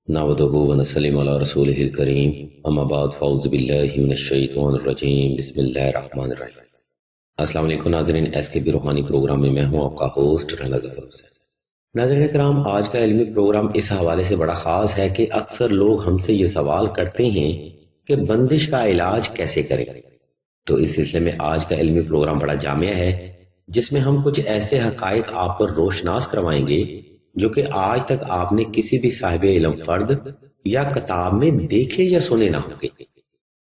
نحمدہ ونصلی علی رسولہ الکریم اما بعد فاعوذ باللہ من الشیطان الرجیم بسم اللہ الرحمن الرحیم۔ السلام علیکم ناظرین، ایس کے بی روحانی پروگرام میں میں ہوں آپ کا ہوسٹ رانا ظفر حسین۔ ناظرین کرام، آج کا علمی پروگرام اس حوالے سے بڑا خاص ہے کہ اکثر لوگ ہم سے یہ سوال کرتے ہیں کہ بندش کا علاج کیسے کریں، تو اس سلسلے میں آج کا علمی پروگرام بڑا جامع ہے جس میں ہم کچھ ایسے حقائق آپ پر روشناس کروائیں گے جو کہ آج تک آپ نے کسی بھی صاحب علم فرد یا کتاب میں دیکھے یا سنے نہ ہوں گے۔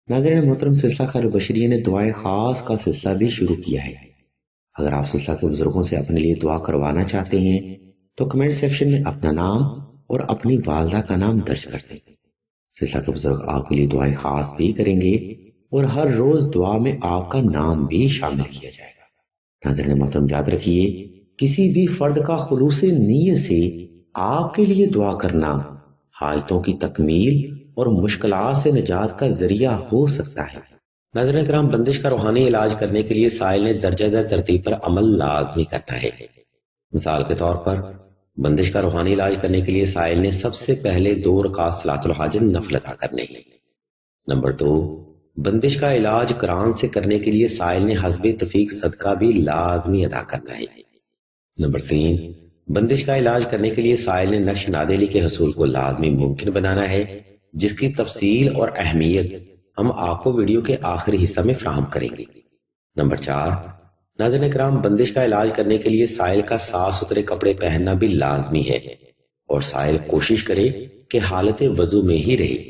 ناظرین محترم، سلسلہ خیر بشریہ نے دعائے خاص کا سلسلہ بھی شروع کیا ہے۔ اگر آپ سلسلہ کے بزرگوں سے اپنے لیے دعا کروانا چاہتے ہیں تو کمنٹ سیکشن میں اپنا نام اور اپنی والدہ کا نام درج کر دیں۔ سلسلہ کے بزرگ آپ کے لیے دعائے خاص بھی کریں گے اور ہر روز دعا میں آپ کا نام بھی شامل کیا جائے گا۔ ناظرین محترم، یاد رکھیے، کسی بھی فرد کا خلوص نیت سے آپ کے لیے دعا کرنا حاجتوں کی تکمیل اور مشکلات سے نجات کا ذریعہ ہو سکتا ہے۔ ناظرین کرام، بندش کا روحانی علاج کرنے کے لیے سائل نے درجہ ذیل ترتیب پر عمل لازمی کرنا ہے۔ مثال کے طور پر بندش کا روحانی علاج کرنے کے لیے سائل نے سب سے پہلے 2 رکعت صلاۃ الحاجت نفل ادا کرنے ہیں۔ نمبر 2، بندش کا علاج قرآن سے کرنے کے لیے سائل نے حسب تفیق صدقہ بھی لازمی ادا کرنا ہے۔ نمبر 3، بندش کا علاج کرنے کے لیے سائل نے نقش نادیلی کے حصول کو لازمی ممکن بنانا ہے، جس کی تفصیل اور اہمیت ہم آپ کو ویڈیو کے آخری حصہ میں فراہم کریں گے۔ نمبر 4، ناظرین کرام، بندش کا علاج کرنے کے لیے سائل کا صاف ستھرے کپڑے پہننا بھی لازمی ہے اور سائل کوشش کرے کہ حالت وضو میں ہی رہے۔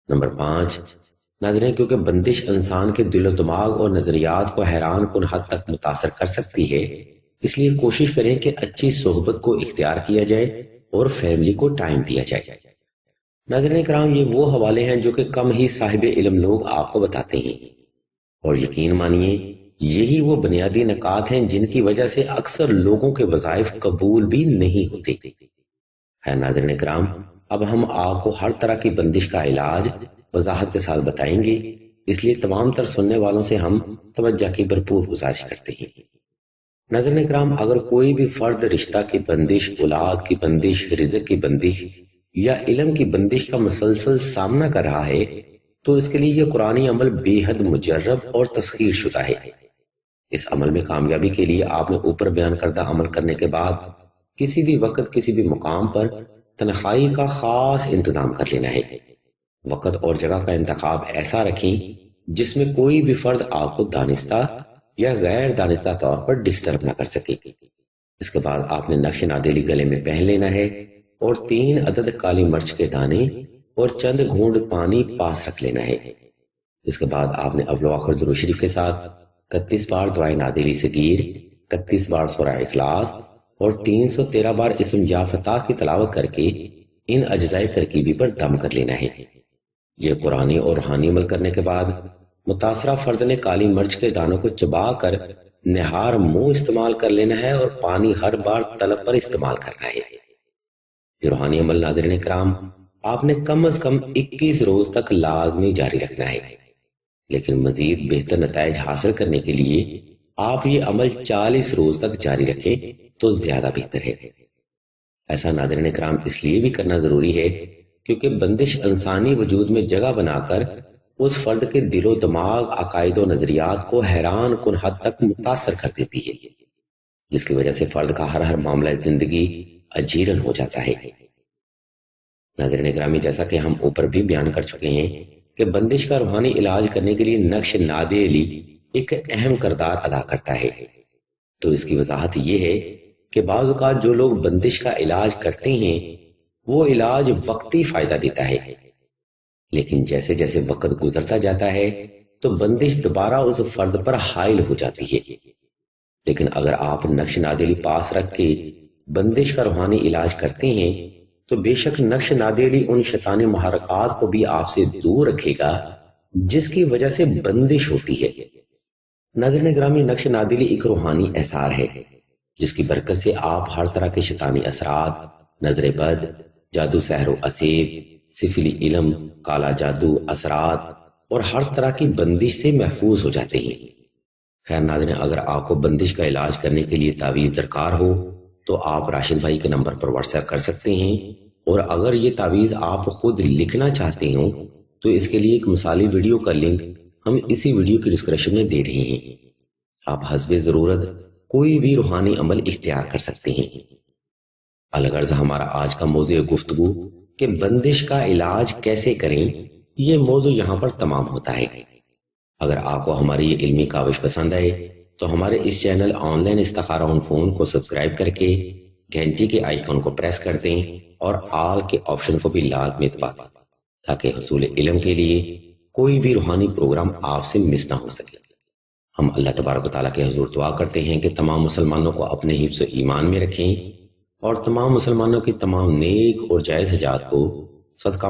نمبر 5، ناظرین، کیونکہ بندش انسان کے دل و دماغ اور نظریات کو حیران کن حد تک متاثر کر سکتی ہے، اس لیے کوشش کریں کہ اچھی صحبت کو اختیار کیا جائے اور فیملی کو ٹائم دیا جائے۔ ناظرین کرام، یہ وہ حوالے ہیں جو کہ کم ہی صاحب علم لوگ آپ کو بتاتے ہیں، اور یقین مانیے یہی وہ بنیادی نکات ہیں جن کی وجہ سے اکثر لوگوں کے وظائف قبول بھی نہیں ہوتے۔ ہے ناظرین کرام، اب ہم آپ کو ہر طرح کی بندش کا علاج وضاحت کے ساتھ بتائیں گے، اس لیے تمام تر سننے والوں سے ہم توجہ کی بھرپور گزارش کرتے ہیں۔ ناظرین کرام، اگر کوئی بھی فرد رشتہ کی بندش، اولاد کی بندش، رزق کی بندش یا علم کی بندش کا مسلسل سامنا کر رہا ہے تو اس کے لیے یہ قرآنی عمل بے حد مجرب اور تسخیر شدہ ہے۔ اس عمل میں کامیابی کے لیے آپ نے اوپر بیان کردہ عمل کرنے کے بعد کسی بھی وقت کسی بھی مقام پر تنہائی کا خاص انتظام کر لینا ہے۔ وقت اور جگہ کا انتخاب ایسا رکھیں جس میں کوئی بھی فرد آپ کو دانستہ یا غیر دانستہ طور پر ڈسٹرب نہ کر سکے۔ اس کے بعد آپ نے نقش نادیلی گلے میں پہن لینا ہے اور 3 عدد کالی مرچ کے دانے اور چند گھونٹ پانی پاس رکھ لینا ہے۔ اس کے بعد آپ نے اول و آخر درود شریف کے ساتھ 31 بار دعائے نادیلی صغیر، 31 بار سورہ اخلاص اور 313 بار اسم یا فتح کی تلاوت کر کے ان اجزائے ترکیبی پر دم کر لینا ہے۔ یہ قرآنی اور روحانی عمل کرنے کے بعد متاثرہ فرد نے کالی مرچ کے دانوں کو چبا کر نہار منہ استعمال کر لینا ہے اور پانی ہر بار طلب پر استعمال کرنا ہے۔ یہ روحانی عمل ناظرین کرام آپ نے کم از کم 21 روز تک لازمی جاری رکھنا ہے، لیکن مزید بہتر نتائج حاصل کرنے کے لیے آپ یہ عمل 40 روز تک جاری رکھیں تو زیادہ بہتر ہے۔ ایسا ناظرین کرام اس لیے بھی کرنا ضروری ہے کیونکہ بندش انسانی وجود میں جگہ بنا کر اس فرد کے دل و دماغ، عقائد و نظریات کو حیران کن حد تک متاثر کر دیتی ہے، جس کی وجہ سے فرد کا ہر معاملہ زندگی اجیرن ہو جاتا ہے۔ ناظرین گرامی، جیسا کہ ہم اوپر بھی بیان کر چکے ہیں کہ بندش کا روحانی علاج کرنے کے لیے نقش نادیلی ایک اہم کردار ادا کرتا ہے۔ تو اس کی وضاحت یہ ہے کہ بعض اوقات جو لوگ بندش کا علاج کرتے ہیں وہ علاج وقتی فائدہ دیتا ہے، لیکن جیسے جیسے وقت گزرتا جاتا ہے تو بندش دوبارہ اس فرد پر حائل ہو جاتی ہے۔ لیکن اگر آپ نقش نادیلی پاس رکھ کے بندش کا روحانی علاج کرتے ہیں تو بے شک نقش نادیلی ان شیطانی محرکات کو بھی آپ سے دور رکھے گا جس کی وجہ سے بندش ہوتی ہے۔ ناظرین گرامی، نقش نادیلی ایک روحانی اثار ہے جس کی برکت سے آپ ہر طرح کے شیطانی اثرات، نظر بد، جادو سحر و اسیب، سفلی علم، کالا جادو، اثرات اور ہر طرح کی بندش سے محفوظ ہو جاتے ہیں۔ خیر ناظرین، اگر آپ کو بندش کا علاج کرنے کے لیے تعویذ درکار ہو تو آپ راشد بھائی کے نمبر پر واٹس ایپ کر سکتے ہیں اور اگر یہ تعویذ آپ خود لکھنا چاہتے ہوں تو اس کے لیے ایک مثالی ویڈیو کا لنک ہم اسی ویڈیو کی ڈسکرپشن میں دے رہے ہیں. آپ حسب ضرورت کوئی بھی روحانی عمل اختیار کر سکتے ہیں. الغرض ہمارا آج کا موضوع گفتگو کہ بندش کا علاج کیسے کریں، یہ موضوع یہاں پر تمام ہوتا ہے. اگر آپ کو ہماری یہ علمی کاوش پسند آئے تو ہمارے اس چینل آن لائن استخارہ آن فون کو سبسکرائب کر کے گھنٹی کے آئیکن کو پریس کر دیں اور آل کے آپشن کو بھی لازمی دبا دیں تاکہ حصول علم کے لیے کوئی بھی روحانی پروگرام آپ سے مس نہ ہو سکے. ہم اللہ تبارک و تعالیٰ کے حضور دعا کرتے ہیں کہ تمام مسلمانوں کو اپنے حفظ و ایمان میں رکھیں اور تمام مسلمانوں کی تمام نیک اور جائز حاجات کو صدقہ